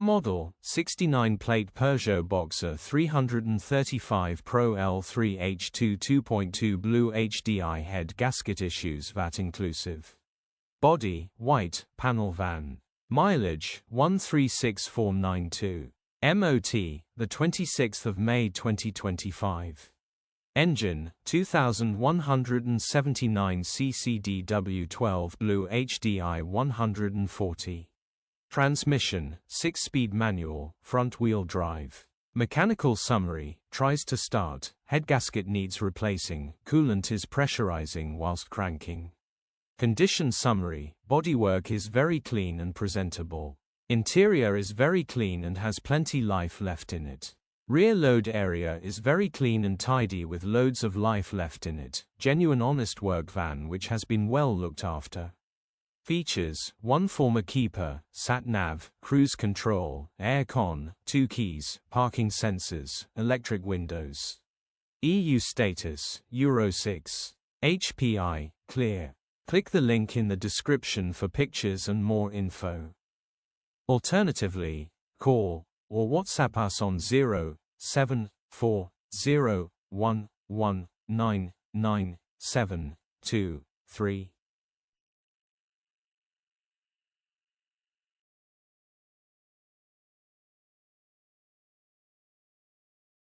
model, 69-plate Peugeot Boxer 335 Pro L3h2 2.2 BLUEHDI head gasket issues VAT inclusive. Body, white, panel van. Mileage, 136492. MOT, the 26th of May 2025. Engine, 2179 cc/dw12 BLUEHDI 140. Transmission, 6-speed manual, front-wheel drive. Mechanical summary, tries to start, head gasket needs replacing, coolant is pressurizing whilst cranking. Condition summary, bodywork is very clean and presentable. Interior is very clean and has plenty life left in it. Rear load area is very clean and tidy with loads of life left in it. Genuine honest work van which has been well looked after. Features, 1 former keeper, sat-nav, cruise control, air-con, 2 keys, parking sensors, electric windows. EU status, Euro 6. HPI, clear. Click the link in the description for pictures and more info. Alternatively, call or WhatsApp us on 07401199723.